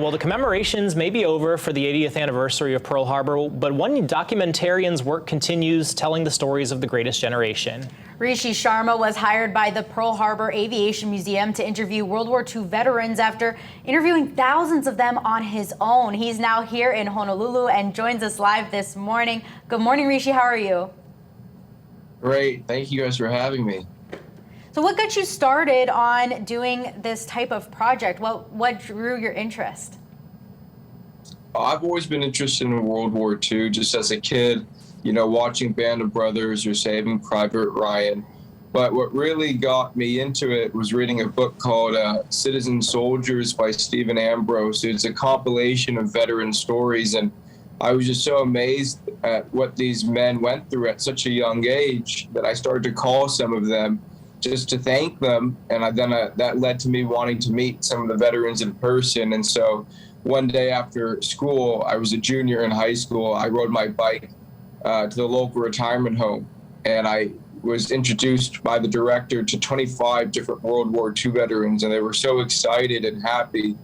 Well, the commemorations may be over for the 80th anniversary of Pearl Harbor, but one documentarian's work continues telling the stories of the greatest generation. Rishi Sharma was hired by the Pearl Harbor Aviation Museum to interview World War II veterans after interviewing thousands of them on his own. He's now here in Honolulu and joins us live this morning. Good morning, Rishi. How are you? Great. Thank you guys for having me. So what got you started on doing this type of project? What drew your interest? I've always been interested in World War II just as a kid, you know, watching Band of Brothers or Saving Private Ryan. But what really got me into it was reading a book called Citizen Soldiers by Stephen Ambrose. It's a compilation of veteran stories, and I was just so amazed at what these men went through at such a young age that I started to call some of them just to thank them, and that led to me wanting to meet some of the veterans in person. And so one day after school, I was a junior in high school, I rode my bike to the local retirement home, and I was introduced by the director to 25 different World War II veterans, and they were so excited and happy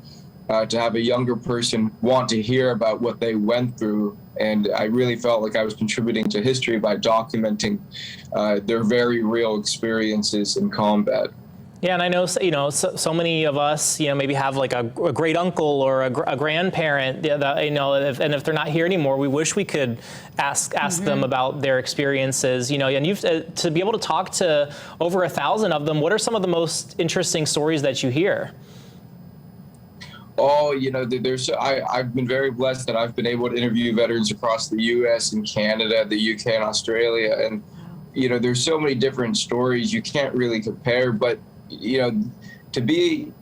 to have a younger person want to hear about what they went through. And I really felt like I was contributing to history by documenting their very real experiences in combat. Yeah, and I know, you know, so many of us, you know, maybe have like a great uncle or a grandparent that, you know, and if they're not here anymore, we wish we could ask them about their experiences, you know, and you've to be able to talk to over 1,000 of them. What are some of the most interesting stories that you hear? Oh, you know, I've been very blessed that I've been able to interview veterans across the U.S. and Canada, the UK and Australia. And, you know, there's so many different stories you can't really compare. But, you know, to be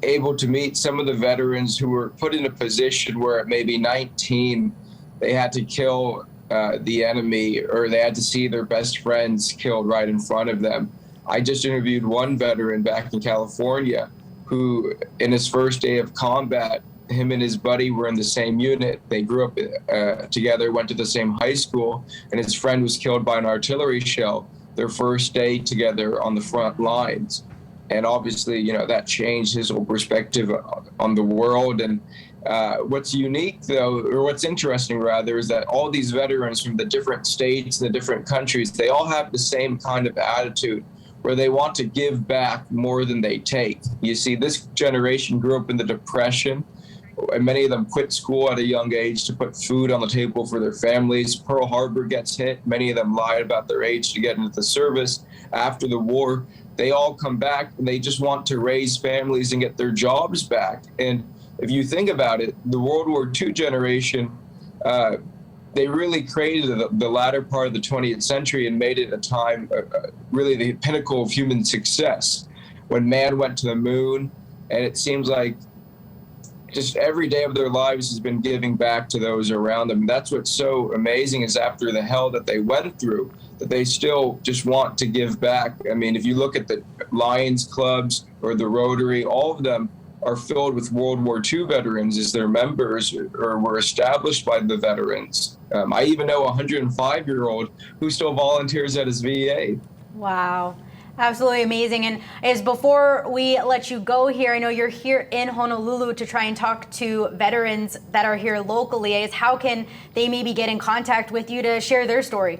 able to meet some of the veterans who were put in a position where at maybe 19, they had to kill the enemy, or they had to see their best friends killed right in front of them. I just interviewed one veteran back in California who, in his first day of combat, him and his buddy were in the same unit. They grew up together, went to the same high school, and his friend was killed by an artillery shell their first day together on the front lines. And obviously, you know, that changed his whole perspective on the world. And what's unique, though, or what's interesting, rather, is that all these veterans from the different states, the different countries, they all have the same kind of attitude, where they want to give back more than they take. You see, this generation grew up in the Depression, and many of them quit school at a young age to put food on the table for their families. Pearl Harbor gets hit. Many of them lied about their age to get into the service. After the war, they all come back, and they just want to raise families and get their jobs back. And if you think about it, the World War II generation, they really created the latter part of the 20th century and made it a time, really the pinnacle of human success, when man went to the moon. And it seems like just every day of their lives has been giving back to those around them. And that's what's so amazing, is after the hell that they went through, that they still just want to give back. I mean, if you look at the Lions clubs or the Rotary, all of them are filled with World War II veterans as their members, or were established by the veterans. I even know a 105-year-old who still volunteers at his VA. Wow. Absolutely amazing. And as before we let you go here, I know you're here in Honolulu to try and talk to veterans that are here locally. How can they maybe get in contact with you to share their story?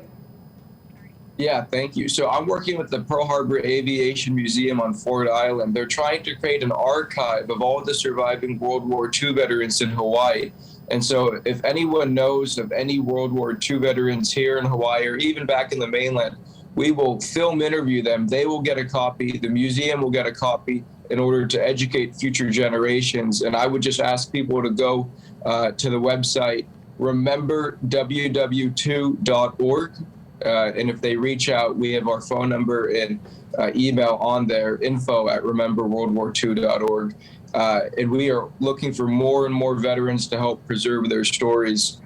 Yeah, thank you. So I'm working with the Pearl Harbor Aviation Museum on Ford Island. They're trying to create an archive of all the surviving World War II veterans in Hawaii. And so if anyone knows of any World War II veterans here in Hawaii, or even back in the mainland, we will film interview them. They will get a copy. The museum will get a copy in order to educate future generations. And I would just ask people to go to the website, rememberww2.org. And if they reach out, we have our phone number and email on there, info@rememberworldwar2.org. And we are looking for more and more veterans to help preserve their stories.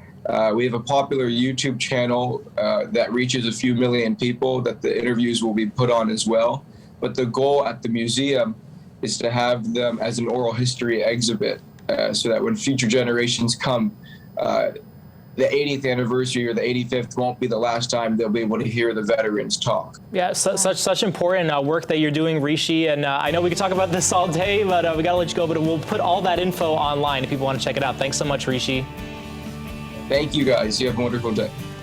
We have a popular YouTube channel that reaches a few million people that the interviews will be put on as well. But the goal at the museum is to have them as an oral history exhibit so that when future generations come, the 80th anniversary or the 85th won't be the last time they'll be able to hear the veterans talk. Yeah, such important work that you're doing, Rishi. And I know we could talk about this all day, but we got to let you go. But we'll put all that info online if people want to check it out. Thanks so much, Rishi. Thank you, guys. You have a wonderful day.